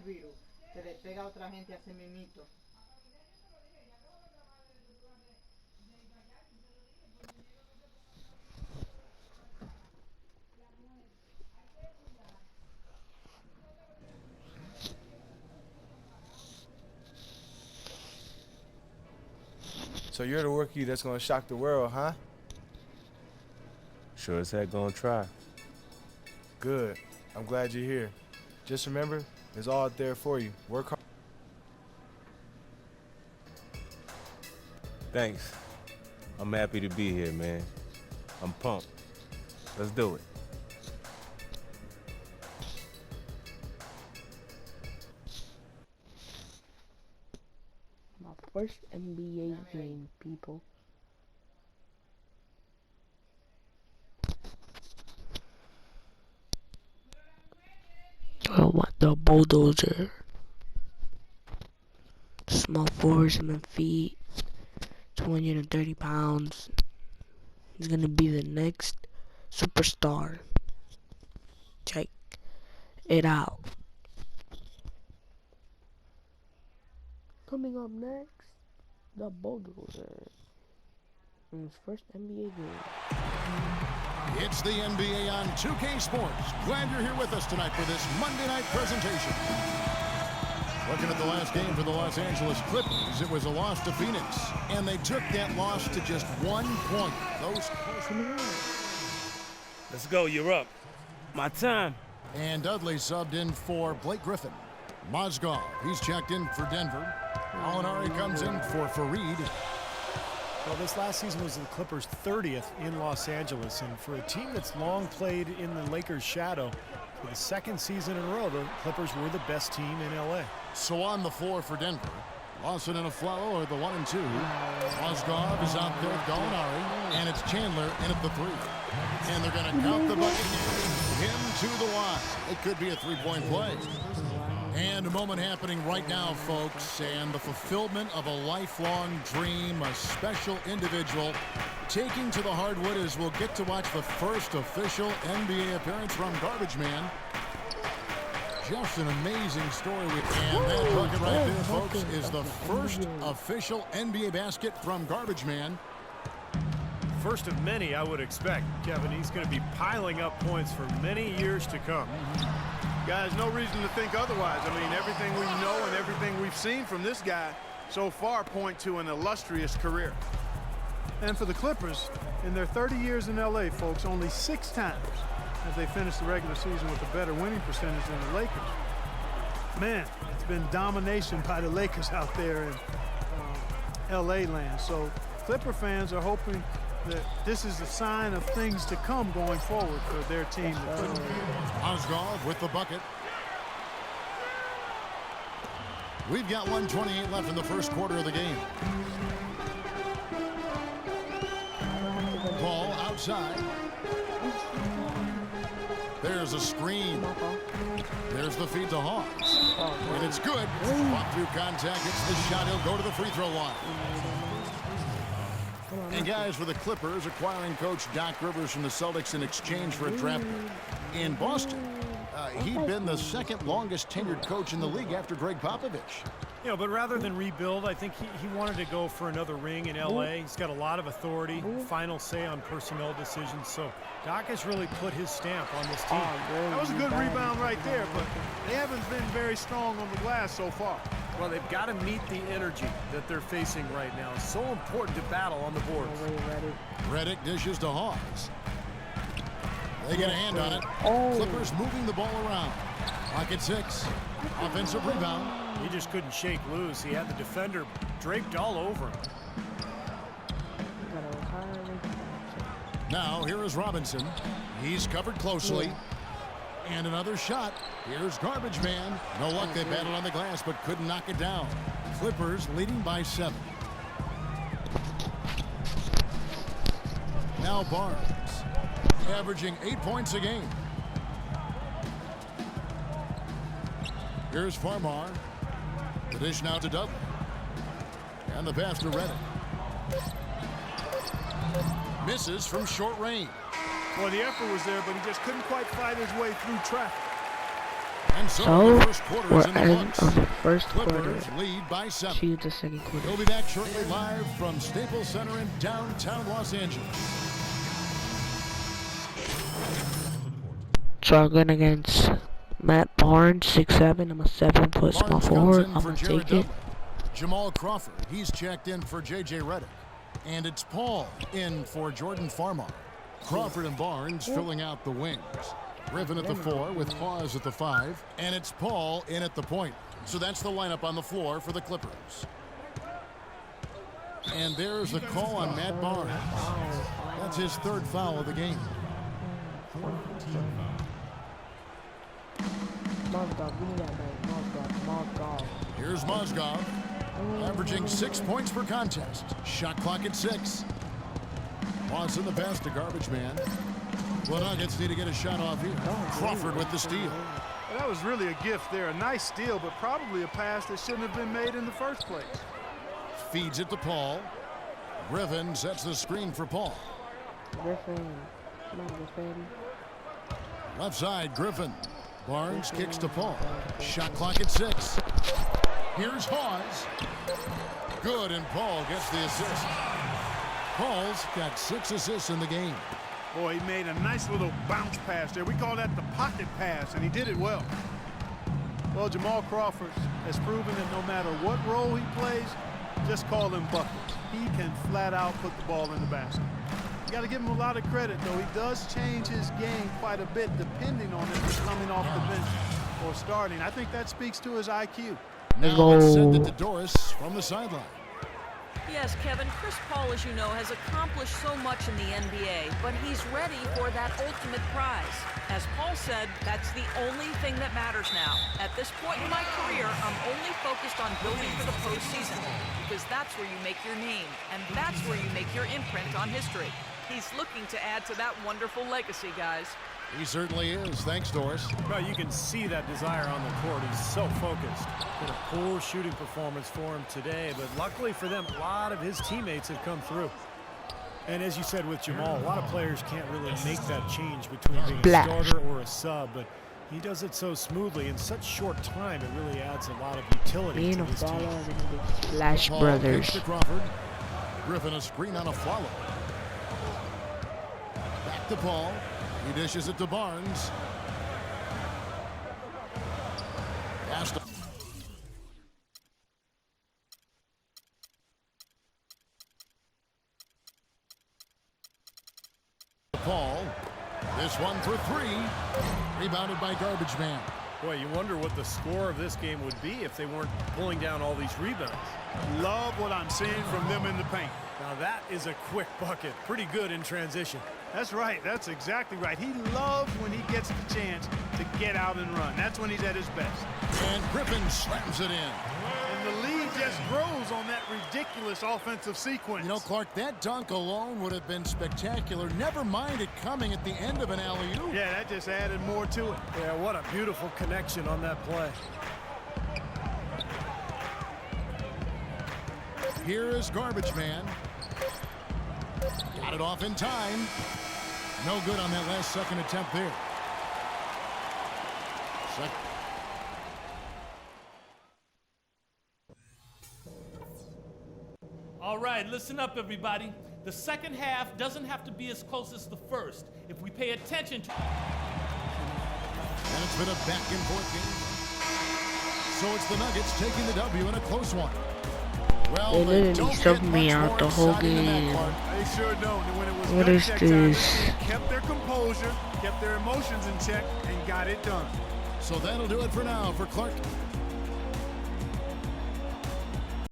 el virus, se le pega a otra gente así mismito. So you're the rookie that's gonna shock the world, huh? Sure as heck gonna try. Good. I'm glad you're here. Just remember, it's all out there for you. Work hard. Thanks. I'm happy to be here, man. I'm pumped. Let's do it. My first NBA game, people. I want the bulldozer. Small forward, 7 feet, 230 pounds. He's gonna be the next superstar. Check it out. Coming up next, the bulldozer in his first NBA game. It's the NBA on 2K Sports. Glad you're here with us tonight for this Monday night presentation. Looking at the last game for the Los Angeles Clippers, it was a loss to Phoenix, and they took that loss to just 1 point. Let's go, you're up. My time. And Dudley subbed in for Blake Griffin. Mozgov, he's checked in for Denver. Alinari comes in for Fareed. Well, this last season was the Clippers' 30th in Los Angeles, and for a team that's long played in the Lakers' shadow, for the second season in a row, the Clippers were the best team in LA. So on the floor for Denver, Lawson and Aflalo are the 1 and 2. Mozgov is out there with Gallinari, and it's Chandler in at the 3. And they're going to count the bucket. Him to the line. It could be a three-point play. And a moment happening right now, folks, and the fulfillment of a lifelong dream, a special individual taking to the hardwood as we'll get to watch the first official NBA appearance from Garbage Man. Just an amazing story. And that bucket right there, folks, is the first official NBA basket from Garbage Man. First of many, I would expect, Kevin. He's going to be piling up points for many years to come. Guys, no reason to think otherwise. I mean, everything we know and everything we've seen from this guy so far point to an illustrious career. And for the Clippers, in their 30 years in LA, folks, only 6 times have they finished the regular season with a better winning percentage than the Lakers. Man, it's been domination by the Lakers out there in LA land. So Clipper fans are hoping that this is a sign of things to come going forward for their team. Mozgov with the bucket. We've got 1:28 left in the first quarter of the game. Ball outside. There's a screen. There's the feed to Hawks. And it's good. Walk through contact. Hits the shot. He'll go to the free throw line. And guys, for the Clippers, acquiring coach Doc Rivers from the Celtics in exchange for a draft pick. In Boston, he'd been the second longest tenured coach in the league after Greg Popovich. You know, but rather than rebuild, I think he wanted to go for another ring in LA. He's got a lot of authority, final say on personnel decisions. So Doc has really put his stamp on this team. That was a good rebound right there, but they haven't been very strong on the glass so far. Well, they've got to meet the energy that they're facing right now. It's so important to battle on the boards. Redick dishes to Hawks. They get a hand on it. Clippers moving the ball around. Pocket 6. Offensive rebound. He just couldn't shake loose. He had the defender draped all over him. Now, here is Robinson. He's covered closely. And another shot. Here's Garbage Man. No luck. They battled on the glass, but couldn't knock it down. Clippers leading by 7. Now Barnes, averaging 8 points a game. Here's Farmar. The dish now to Dudley. And the pass to Redick. Misses from short range. Well, the effort was there, but he just couldn't quite fight his way through traffic. And so So, the first quarter we're is in the end books. of the first quarter. Clippers lead by 7. See you the second quarter. We'll be back shortly live from Staples Center in downtown Los Angeles. So I'm going against Matt Barnes, 6'7". I'm a 7-foot small Barnes comes forward. in I'm for gonna Jared take it. Dudley. Jamal Crawford, he's checked in for J.J. Redick. And it's Paul in for Jordan Farmar. Crawford and Barnes filling out the wings. Griffin at the 4 with Hawes at the 5. And it's Paul in at the point. So that's the lineup on the floor for the Clippers. And there's the call on Matt Barnes. That's his 3rd foul of the game. Mozgov, give me that man. Mozgov. Here's Mozgov, averaging 6 points per contest. Shot clock at 6. Lawson the pass to Garbage Man. The Nuggets need to get a shot off here. Crawford with the steal. Well, that was really a gift there. A nice steal, but probably a pass that shouldn't have been made in the first place. Feeds it to Paul. Griffin sets the screen for Paul. Griffin. Come on, Griffin. Left side, Griffin. Barnes kicks to Paul. Shot clock at 6. Here's Hawes. Good, and Paul gets the assist. Paul's got 6 assists in the game. Boy, he made a nice little bounce pass there. We call that the pocket pass, and he did it well. Well, Jamal Crawford has proven that no matter what role he plays, just call him buckets. He can flat out put the ball in the basket. You got to give him a lot of credit, though. He does change his game quite a bit depending on if he's coming off the bench or starting. I think that speaks to his IQ. Now let's send it to Doris from the sideline. Yes, Kevin, Chris Paul, as you know, has accomplished so much in the NBA, but he's ready for that ultimate prize. As Paul said, that's the only thing that matters now. At this point in my career, I'm only focused on building for the postseason, because that's where you make your name, and that's where you make your imprint on history. He's looking to add to that wonderful legacy, guys. He certainly is. Thanks, Doris. Well, you can see that desire on the court. He's so focused. Been a poor shooting performance for him today, but luckily for them, a lot of his teammates have come through. And as you said with Jamal, a lot of players can't really make that change between being a starter or a sub, but he does it so smoothly in such short time. It really adds a lot of utility to his team. Flash Paul Brothers. kicks to Crawford. Griffin a screen on a follow. Back to Paul. He dishes it to Barnes. Pass to Paul. This one for 3. Rebounded by Garbage Man. Boy, you wonder what the score of this game would be if they weren't pulling down all these rebounds. Love what I'm seeing from them in the paint. Now that is a quick bucket. Pretty good in transition. That's right. That's exactly right. He loves when he gets the chance to get out and run. That's when he's at his best. And Griffin slams it in. And the lead just grows on that ridiculous offensive sequence. You know, Clark, that dunk alone would have been spectacular. Never mind it coming at the end of an alley-oop. Yeah, that just added more to it. Yeah, what a beautiful connection on that play. Here is Garbage Man. Got it off in time. No good on that last second attempt there. All right, listen up, everybody. The second half doesn't have to be as close as the first if we pay attention to... And it's been a back-and-forth game. So it's the Nuggets taking the W in a close one. Well, they literally subbed me out the whole game. They sure don't. And when it was What is gut check time, this? they kept their composure, kept their emotions in check, and got it done. So that'll do it for now for Clark.